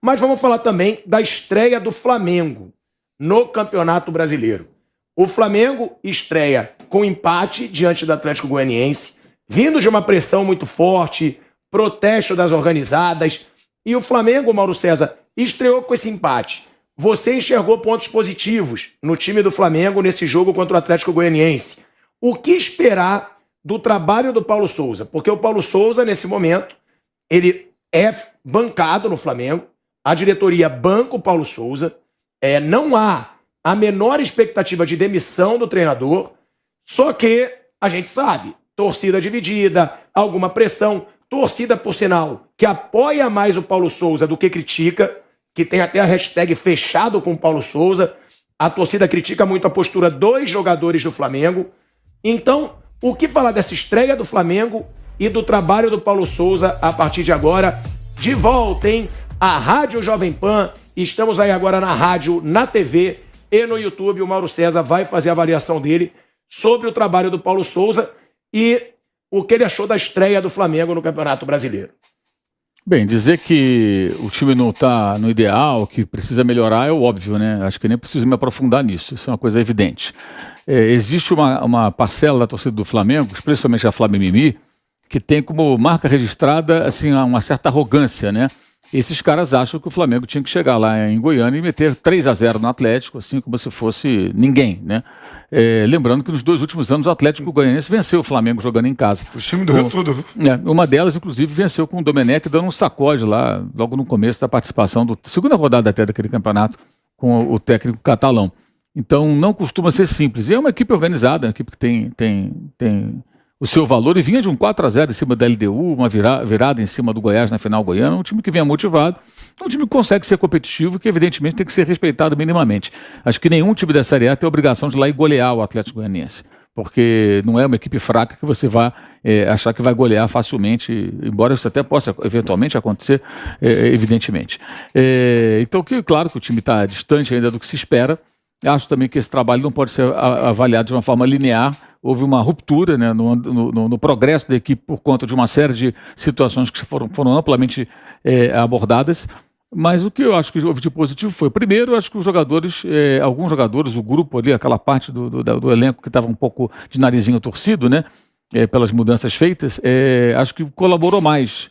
Mas vamos falar também da estreia do Flamengo no Campeonato Brasileiro. O Flamengo estreia com empate diante do Atlético Goianiense, vindo de uma pressão muito forte, protesto das organizadas, e o Flamengo, Mauro César, estreou com esse empate. Você enxergou pontos positivos no time do Flamengo nesse jogo contra o Atlético Goianiense. O que esperar do trabalho do Paulo Souza? Porque o Paulo Souza, nesse momento, ele é bancado no Flamengo, a diretoria banca o Paulo Souza, não há a menor expectativa de demissão do treinador, só que a gente sabe, torcida dividida, alguma pressão, torcida, por sinal, que apoia mais o Paulo Souza do que critica, que tem até a hashtag fechado com o Paulo Souza, a torcida critica muito a postura dos jogadores do Flamengo. Então, o que falar dessa estreia do Flamengo e do trabalho do Paulo Souza a partir de agora? De volta, hein? A Rádio Jovem Pan, estamos aí agora na rádio, na TV e no YouTube. O Mauro César vai fazer a avaliação dele sobre o trabalho do Paulo Souza e o que ele achou da estreia do Flamengo no Campeonato Brasileiro. Bem, dizer que o time não está no ideal, que precisa melhorar é óbvio, né? Acho que nem preciso me aprofundar nisso, isso é uma coisa evidente. Existe uma parcela da torcida do Flamengo, especialmente a Flamimimi, que tem como marca registrada assim, uma certa arrogância, né? Esses caras acham que o Flamengo tinha que chegar lá em Goiânia e meter 3-0 no Atlético, assim como se fosse ninguém, né? Lembrando que nos 2 últimos anos o Atlético Goianiense venceu o Flamengo jogando em casa. O time doeu tudo, viu? Uma delas, inclusive, venceu com o Domenech dando um sacode lá, logo no começo da participação, segunda rodada até daquele campeonato, com o técnico catalão. Então não costuma ser simples. E é uma equipe organizada, uma equipe que tem o seu valor, e vinha de um 4-0 em cima da LDU, uma virada em cima do Goiás na final goiana, um time que vinha motivado, um time que consegue ser competitivo, que evidentemente tem que ser respeitado minimamente. Acho que nenhum time da Série A tem a obrigação de ir lá e golear o Atlético Goianiense, porque não é uma equipe fraca que você vai achar que vai golear facilmente, embora isso até possa eventualmente acontecer, evidentemente. Então, claro que o time está distante ainda do que se espera. Acho também que esse trabalho não pode ser avaliado de uma forma linear. Houve uma ruptura, né, no progresso da equipe por conta de uma série de situações que foram amplamente abordadas. Mas o que eu acho que houve de positivo foi, primeiro, eu acho que os jogadores, alguns jogadores, o grupo ali, aquela parte do elenco que estava um pouco de narizinho torcido, né, pelas mudanças feitas, acho que colaborou mais,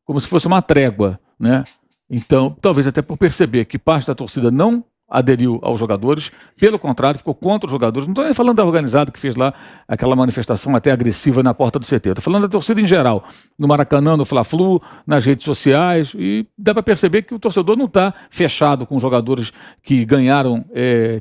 como se fosse uma trégua, né? Então, talvez até por perceber que parte da torcida não aderiu aos jogadores, pelo contrário, ficou contra os jogadores. Não estou nem falando da organizada que fez lá aquela manifestação até agressiva na porta do CT. Estou falando da torcida em geral, no Maracanã, no Fla-Flu, nas redes sociais, e dá para perceber que o torcedor não está fechado com jogadores que ganharam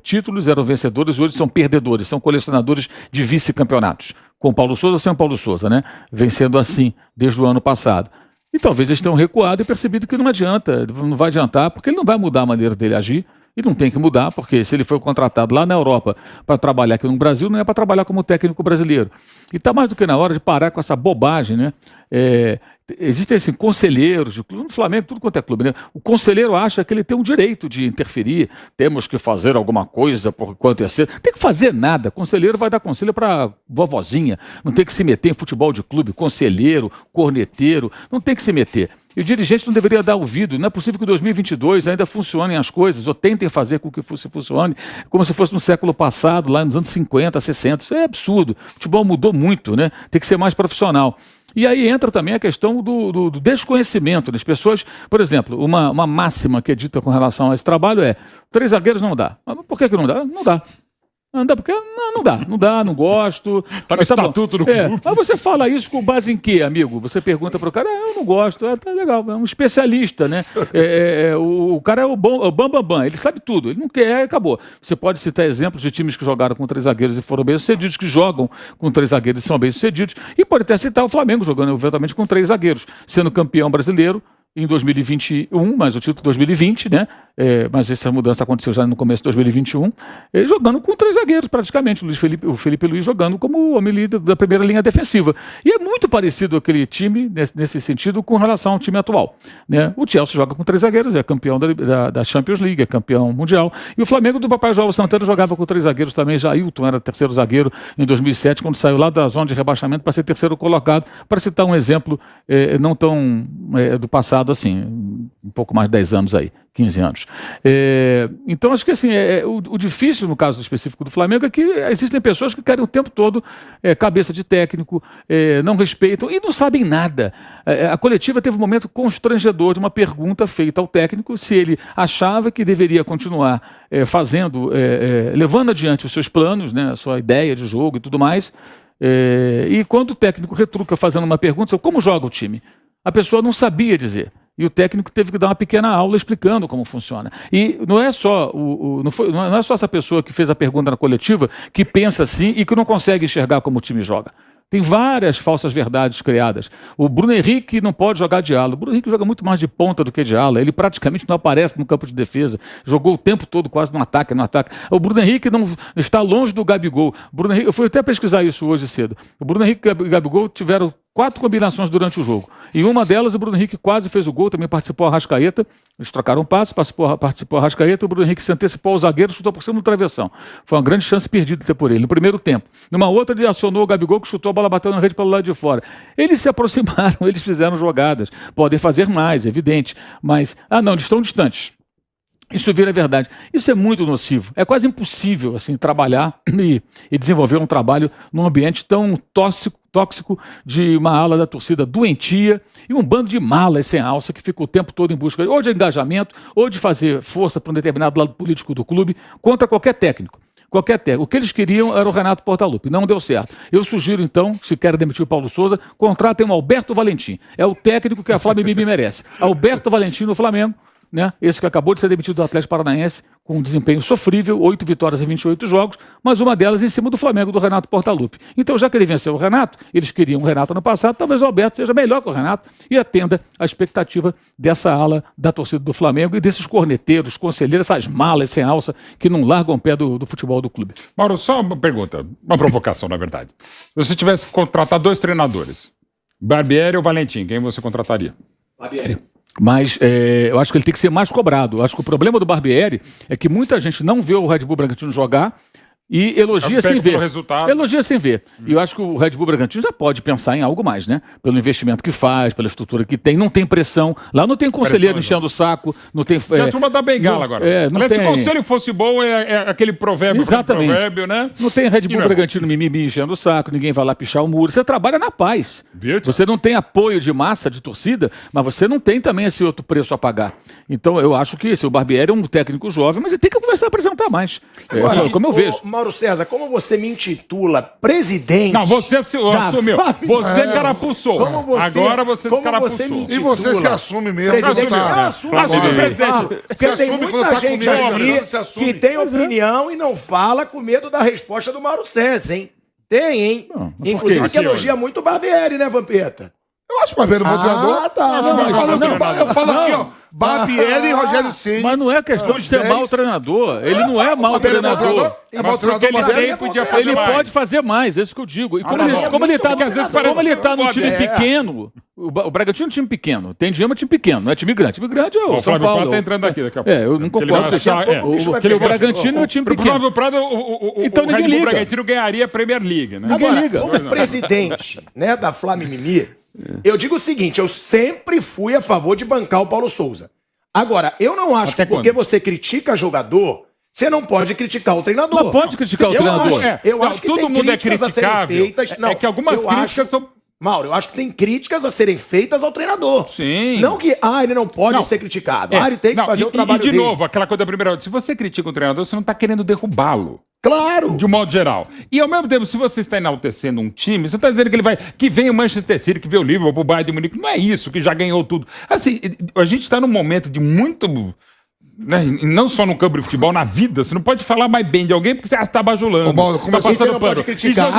títulos, eram vencedores, e hoje são perdedores, são colecionadores de vice-campeonatos. Com Paulo Souza, sem o Paulo Souza, né? Vencendo assim, desde o ano passado. E talvez eles tenham recuado e percebido que não adianta, não vai adiantar, porque ele não vai mudar a maneira dele agir. E não tem que mudar, porque se ele foi contratado lá na Europa para trabalhar aqui no Brasil, não é para trabalhar como técnico brasileiro. E está mais do que na hora de parar com essa bobagem, né? Existem assim, conselheiros de clube, no Flamengo, tudo quanto é clube, né? O conselheiro acha que ele tem o direito de interferir, temos que fazer alguma coisa por enquanto é cedo. Não tem que fazer nada, conselheiro vai dar conselho para vovozinha, não tem que se meter em futebol de clube, conselheiro, corneteiro, não tem que se meter. E o dirigente não deveria dar ouvido. Não é possível que em 2022 ainda funcionem as coisas, ou tentem fazer com que funcione, como se fosse no século passado, lá nos anos 50, 60. Isso é absurdo. O futebol mudou muito, né? Tem que ser mais profissional. E aí entra também a questão do desconhecimento das pessoas. Por exemplo, uma máxima que é dita com relação a esse trabalho é: 3 zagueiros não dá. Mas por que não dá? Não dá. Não dá porque não dá, não gosto. Tá no estatuto do clube. Mas você fala isso com base em quê, amigo? Você pergunta para o cara, eu não gosto. Tá legal, é um especialista, né? O cara é o bam, ele sabe tudo, ele não quer, acabou. Você pode citar exemplos de times que jogaram com 3 zagueiros e foram bem-sucedidos, que jogam com 3 zagueiros e são bem-sucedidos, e pode até citar o Flamengo jogando eventualmente com 3 zagueiros, sendo campeão brasileiro em 2021, mas o título de 2020, né? mas essa mudança aconteceu já no começo de 2021, jogando com 3 zagueiros praticamente, o Felipe Luiz jogando como o homem líder da primeira linha defensiva. E é muito parecido aquele time, nesse sentido, com relação ao time atual, né? O Chelsea joga com 3 zagueiros, é campeão da Champions League, é campeão mundial, e o Flamengo do papai João Santana jogava com 3 zagueiros também, já Ailton era terceiro zagueiro em 2007, quando saiu lá da zona de rebaixamento para ser terceiro colocado, para citar um exemplo não tão do passado assim, um pouco mais de 10 anos aí, 15 anos. Então, acho que assim, o difícil no caso específico do Flamengo é que existem pessoas que querem o tempo todo cabeça de técnico, não respeitam e não sabem nada. A coletiva teve um momento constrangedor de uma pergunta feita ao técnico se ele achava que deveria continuar levando adiante os seus planos, né, a sua ideia de jogo e tudo mais. E quando o técnico retruca fazendo uma pergunta, como joga o time? A pessoa não sabia dizer. E o técnico teve que dar uma pequena aula explicando como funciona. E não é só não é só essa pessoa que fez a pergunta na coletiva que pensa assim e que não consegue enxergar como o time joga. Tem várias falsas verdades criadas. O Bruno Henrique não pode jogar de ala. O Bruno Henrique joga muito mais de ponta do que de ala. Ele praticamente não aparece no campo de defesa. Jogou o tempo todo quase no ataque. O Bruno Henrique não está longe do Gabigol. Eu fui até pesquisar isso hoje cedo. O Bruno Henrique e o Gabigol tiveram 4 combinações durante o jogo. Em uma delas, o Bruno Henrique quase fez o gol, também participou a Arrascaeta. Eles trocaram um passe, participou a Arrascaeta, o Bruno Henrique se antecipou ao zagueiro, chutou por cima do travessão. Foi uma grande chance perdida até por ele, no primeiro tempo. Numa outra, ele acionou o Gabigol, que chutou, a bola bateu na rede pelo lado de fora. Eles se aproximaram, eles fizeram jogadas. Podem fazer mais, evidente, mas, eles estão distantes. Isso vira verdade. Isso é muito nocivo. É quase impossível assim, trabalhar e desenvolver um trabalho num ambiente tão tóxico de uma ala da torcida doentia e um bando de malas sem alça que fica o tempo todo em busca ou de engajamento ou de fazer força para um determinado lado político do clube contra qualquer técnico. O que eles queriam era o Renato Portaluppi. Não deu certo. Eu sugiro, então, se querem demitir o Paulo Souza, contratem o Alberto Valentim. É o técnico que a Flávia Bibi merece. Alberto Valentim no Flamengo, né? Esse que acabou de ser demitido do Atlético Paranaense com um desempenho sofrível, 8 vitórias em 28 jogos, mas uma delas em cima do Flamengo, do Renato Portaluppi. Então, já que ele venceu o Renato, eles queriam o Renato no passado, talvez o Alberto seja melhor que o Renato e atenda a expectativa dessa ala da torcida do Flamengo e desses corneteiros, conselheiros, essas malas sem alça que não largam o pé do futebol do clube. Mauro, só uma pergunta, uma provocação, na verdade. Se você tivesse que contratar 2 treinadores, Barbieri ou Valentim, quem você contrataria? Barbieri. Mas eu acho que ele tem que ser mais cobrado. Eu acho que o problema do Barbieri é que muita gente não vê o Red Bull Bragantino jogar e elogia sem ver. Elogia sem ver. E eu acho que o Red Bull Bragantino já pode pensar em algo mais, né? Pelo investimento que faz, pela estrutura que tem. Não tem pressão. Lá não tem conselheiro enchendo o saco. Não tem. Já a turma da bengala agora. Se o conselho fosse bom, é aquele provérbio, né? Não tem Red Bull Bragantino mimimi enchendo o saco. Ninguém vai lá pichar o muro. Você trabalha na paz. Você não tem apoio de massa, de torcida, mas você não tem também esse outro preço a pagar. Então eu acho que o Barbieri é um técnico jovem, mas ele tem que começar a apresentar mais. Agora, como eu vejo. Mauro César, como você me intitula presidente... Não, você assumiu. Você carapuçou. Agora você se carapuçou. E você se assume mesmo. Presidente, assume, presidente. Porque tem muita gente aqui que tem opinião e não fala com medo da resposta do Mauro César, hein? Tem, hein? Inclusive que elogia muito o Barbieri, né, Vampeta? Eu acho o Barbieri um bom treinador. Eu falo aqui, ó. Barbieri e Rogério Ceni. Mas não é questão de ser mau treinador. Ele não é mau treinador. Ele pode fazer mais, é isso que eu digo. E como ele está num time pequeno, o Bragantino é um time pequeno. Tem time pequeno, não é time grande. Time grande é o São Paulo. Tá entrando aqui daqui a pouco. Eu não concordo. O Bragantino é um time pequeno. Flávio Prado, então ninguém liga. O Bragantino ganharia a Premier League, né? Ninguém liga. Como presidente, né, da Flávia Mimi, eu digo o seguinte, eu sempre fui a favor de bancar o Paulo Souza. Agora, eu não acho que porque você critica jogador, você não pode criticar o treinador. Não pode criticar o treinador. Eu acho que todo mundo é criticável. É que algumas críticas são... Mauro, eu acho que tem críticas a serem feitas ao treinador. Sim. Não que, ele não pode ser criticado. Ele tem que fazer o trabalho dele. E de novo, aquela coisa da primeira... Se você critica o treinador, você não está querendo derrubá-lo. Claro! De um modo geral. E ao mesmo tempo, se você está enaltecendo um time, você está dizendo que vem o Manchester City, que vem o Liverpool, o Bayern de Munique. Não é isso, que já ganhou tudo. Assim, a gente está num momento de muito né, e não só no campo de futebol, na vida, você não pode falar mais bem de alguém porque você está bajulando. Ô, Mauro, como tá assim? Você passando não pano. pode criticar. Não,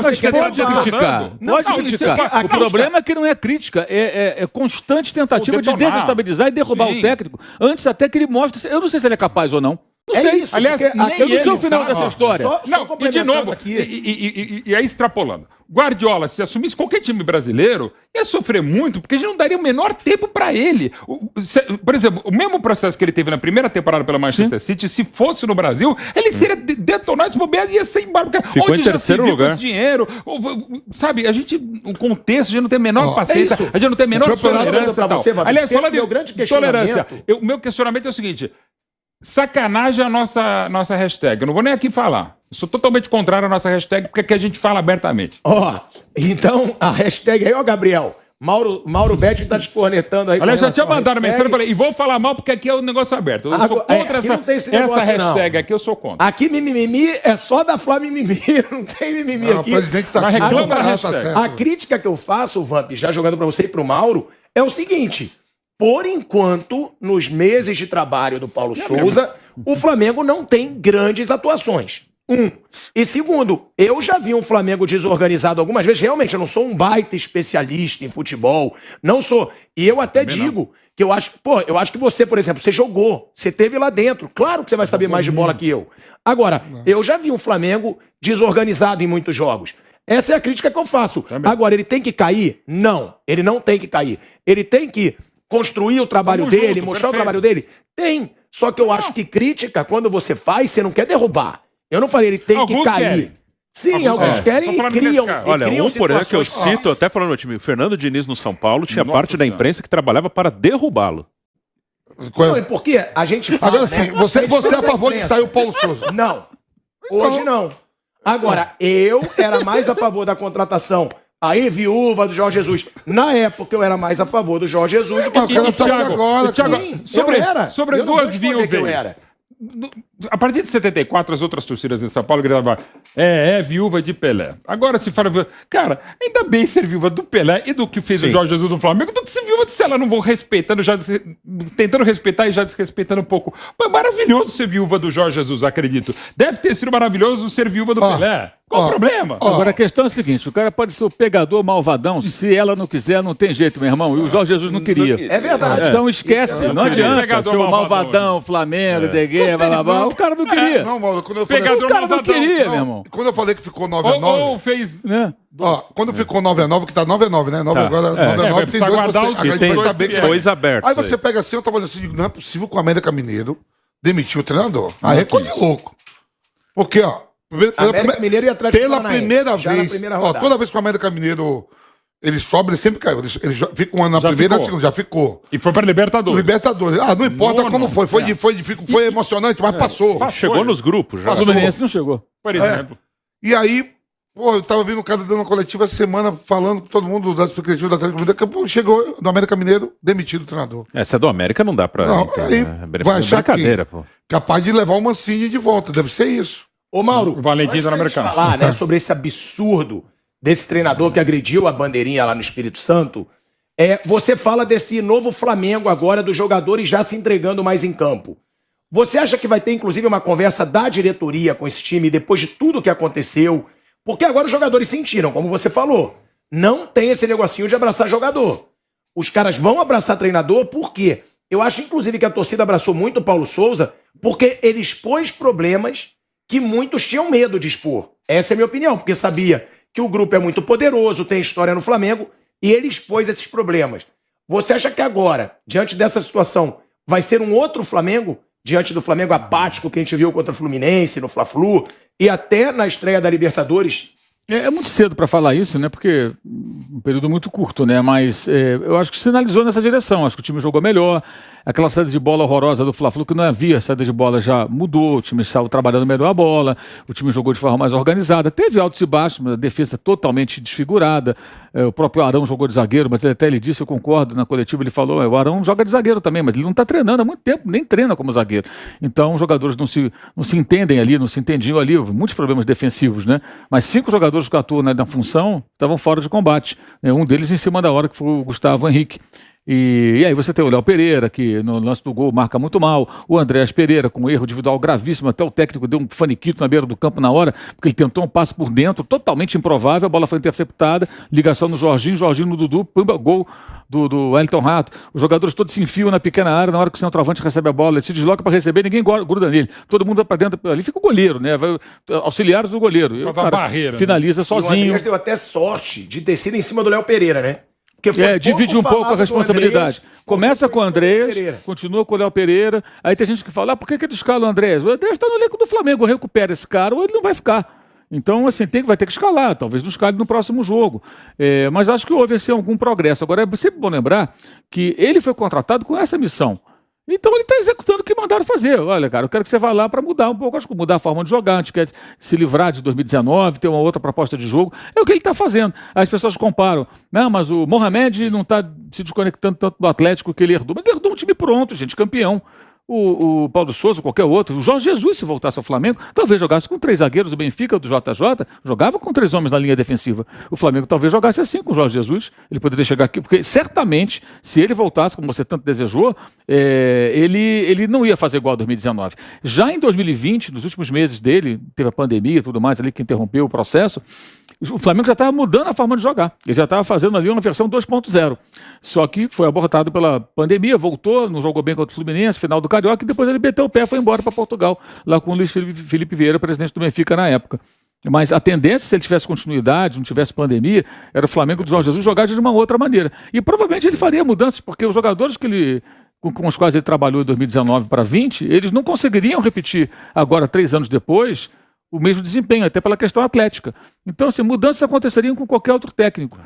você pode criticar. Pode criticar. O problema é que não é crítica, é constante tentativa de desestabilizar e derrubar o técnico, antes até que ele mostre. Eu não sei se ele é capaz ou não. Não É sei. isso, Aliás, porque eu não sei o ele final sabe. dessa história. Não, e de novo, e aí extrapolando. Guardiola, se assumisse qualquer time brasileiro, ia sofrer muito, porque a gente não daria o menor tempo para ele. Por exemplo, o mesmo processo que ele teve na primeira temporada pela Manchester City, se fosse no Brasil, ele seria detonado, esse bobeado ia ser embora. Ficou em terceiro lugar. Dinheiro, sabe, a gente, o contexto, a gente não tem a menor paciência, a gente não tem a menor tolerância. Pra você, Aliás, falando meu de grande tolerância, o meu questionamento é o seguinte: sacanagem a nossa hashtag. Eu não vou nem aqui falar. Eu sou totalmente contrário à nossa hashtag, porque aqui a gente fala abertamente. Então, a hashtag aí, Gabriel. Mauro Betti tá descornetando aí. Olha, já tinha mandado mensagem, eu falei, e vou falar mal porque aqui é o negócio aberto. Eu sou contra essa hashtag aqui, eu sou contra. Aqui mimimi é só da Flá mimimi, não tem mimimi aqui. O presidente tá Mas aqui. reclama da Tá hashtag. certo. A crítica que eu faço, Vamp, já jogando pra você e pro Mauro, é o seguinte: por enquanto, nos meses de trabalho do Paulo Souza, o Flamengo não tem grandes atuações. E segundo, eu já vi um Flamengo desorganizado algumas vezes. Realmente, eu não sou um baita especialista em futebol. Não sou. E eu até digo que eu acho que você, por exemplo, você jogou, você teve lá dentro. Claro que você vai saber mais de bola que eu. Agora, eu já vi um Flamengo desorganizado em muitos jogos. Essa é a crítica que eu faço. Agora, ele tem que cair? Não, ele não tem que cair. Ele tem que construir o trabalho dele, mostrar o trabalho dele? Tem. Só que eu acho que crítica, quando você faz, você não quer derrubar. Eu não falei, ele tem que cair. Querem. Sim, alguns querem e criam. Olha, por exemplo, que eu situações. cito, até falando no time, o Fernando Diniz no São Paulo tinha Nossa parte da Senhora. imprensa que trabalhava para derrubá-lo. Não, e por quê? A gente fala, Agora sim, você é a favor de sair o Paulo Souza? Não. Hoje não. Agora, eu era mais a favor da contratação aí, viúva do Jorge Jesus. Na época, eu era mais a favor do Jorge Jesus do que Mas o cara tá aqui agora. Thiago, Sim. sobre Eu não vou duas esconder que eu viúvas. era. A partir de 74, as outras torcidas em São Paulo gritavam: é viúva de Pelé. Agora se fala, cara, ainda bem ser viúva do Pelé e do que fez o Jorge Jesus no Flamengo, do que ser viúva de Pelé. Não vou respeitando, já tentando respeitar e já desrespeitando um pouco. Mas é maravilhoso ser viúva do Jorge Jesus, acredito. Deve ter sido maravilhoso ser viúva do Pelé. Qual o problema? Agora a questão é a seguinte: o cara pode ser o pegador malvadão, se ela não quiser, não tem jeito, meu irmão. E o Jorge Jesus não queria. É verdade. Então esquece, não adianta. Pegador Ser o malvadão, Malvadão, Flamengo, Deguê, blá, blá, blá. O cara não queria. Não, Mauro, quando eu falei... Pegador O cara não malvadão. queria, Não, meu irmão. quando eu falei que ficou 9 a Ou 9... fez. Né? Quando ficou 9-9, que tá 9-9, né? 9 agora, 9-9, tem precisa dois, guardar você, os a gente tem vai saber que dois abertos. Aí você pega assim, eu tava olhando assim, não é possível que o América Mineiro demitiu o treinador. Aí é coisa de louco. Porque, ó, América Mineiro e Atlético pela Paranaense, primeira já na vez, primeira ó, rodada. toda vez que o América Mineiro ele sobe, ele sempre caiu. Ele já fica um ano na Já primeira e na ficou. segunda, já ficou. E foi pra Libertadores. Libertadores. Não importa como foi. Foi emocionante, mas passou. Chegou nos grupos já. O Fluminense não chegou. Por exemplo. E aí, pô, eu tava vendo um cara dando uma coletiva essa semana falando com todo mundo das expectativas do Atlético Mineiro, que pô, chegou do América Mineiro, demitido o treinador. Essa do América não dá pra... Não, entender, aí né? vai achar Brincadeira, que pô. capaz de levar o Mancini de volta, deve ser isso. Ô, Mauro, O Valentim antes tá no da gente Americano. falar, né, sobre esse absurdo desse treinador que agrediu a bandeirinha lá no Espírito Santo, você fala desse novo Flamengo agora, dos jogadores já se entregando mais em campo. Você acha que vai ter, inclusive, uma conversa da diretoria com esse time depois de tudo que aconteceu? Porque agora os jogadores sentiram, como você falou, não tem esse negocinho de abraçar jogador. Os caras vão abraçar treinador, por quê? Eu acho, inclusive, que a torcida abraçou muito o Paulo Souza porque ele expôs problemas que muitos tinham medo de expor. Essa é a minha opinião, porque sabia que o grupo é muito poderoso, tem história no Flamengo, e ele expôs esses problemas. Você acha que agora, diante dessa situação, vai ser um outro Flamengo, diante do Flamengo apático que a gente viu contra o Fluminense, no Fla-Flu, e até na estreia da Libertadores? É muito cedo para falar isso, né? Porque um período muito curto, né? Mas eu acho que sinalizou nessa direção. Acho que o time jogou melhor. Aquela saída de bola horrorosa do Fla-Flu, que não havia saída de bola, já mudou. O time saiu trabalhando melhor a bola. O time jogou de forma mais organizada. Teve altos e baixos, mas a defesa totalmente desfigurada. O próprio Arão jogou de zagueiro, mas ele disse, eu concordo, na coletiva ele falou, o Arão joga de zagueiro também, mas ele não está treinando há muito tempo, nem treina como zagueiro. Então os jogadores não se entendem ali, não se entendiam ali. Houve muitos problemas defensivos, né? Mas 5 jogadores que atuam na função estavam fora de combate. Um deles em cima da hora, que foi o Gustavo Henrique. E aí você tem o Léo Pereira, que no lance do gol marca muito mal, o Andréas Pereira com um erro individual gravíssimo, até o técnico deu um faniquito na beira do campo na hora, porque ele tentou um passe por dentro, totalmente improvável, a bola foi interceptada, ligação no Jorginho no Dudu, pumba, gol do Wellington Rato. Os jogadores todos se enfiam na pequena área, na hora que o centroavante recebe a bola, ele se desloca para receber, ninguém gruda nele, todo mundo vai para dentro, ali fica o goleiro, né? Vai, auxiliares do goleiro. E o cara barreira, finaliza E o sozinho. Andrés deu até sorte de ter sido em cima do Léo Pereira, né? Porque foi divide um pouco a falado do responsabilidade. Andrés, Começa com o porque foi em cima do Andrés, Pereira. continua com o Léo Pereira. Aí tem gente que fala, por que ele escala o Andrés? O Andrés está no elenco do Flamengo, recupera esse cara ou ele não vai ficar. Então, assim, vai ter que escalar, talvez não escale no próximo jogo. Mas acho que houve assim, algum progresso. Agora, é sempre bom lembrar que ele foi contratado com essa missão. Então ele está executando o que mandaram fazer. Olha, cara, eu quero que você vá lá para mudar um pouco, acho que mudar a forma de jogar, a gente quer se livrar de 2019, ter uma outra proposta de jogo. É o que ele está fazendo. As pessoas comparam. Não, mas o Mohamed não está se desconectando tanto do Atlético que ele herdou. Mas ele herdou um time pronto, gente, campeão. O Paulo Souza, qualquer outro, o Jorge Jesus, se voltasse ao Flamengo, talvez jogasse com 3 zagueiros do Benfica, do JJ, jogava com 3 homens na linha defensiva. O Flamengo talvez jogasse assim com o Jorge Jesus, ele poderia chegar aqui, porque certamente, se ele voltasse, como você tanto desejou, ele não ia fazer igual a 2019. Já em 2020, nos últimos meses dele, teve a pandemia e tudo mais ali que interrompeu o processo, o Flamengo já estava mudando a forma de jogar. Ele já estava fazendo ali uma versão 2.0. Só que foi abortado pela pandemia, voltou, não jogou bem contra o Fluminense, final do Carioca, e depois ele meteu o pé e foi embora para Portugal, lá com o Luiz Felipe Vieira, presidente do Benfica na época. Mas a tendência, se ele tivesse continuidade, não tivesse pandemia, era o Flamengo do Jorge Jesus jogar de uma outra maneira. E provavelmente ele faria mudanças, porque os jogadores com os quais ele trabalhou em 2019 para 20, eles não conseguiriam repetir agora, 3 anos depois, o mesmo desempenho, até pela questão atlética. Então, assim, mudanças aconteceriam com qualquer outro técnico.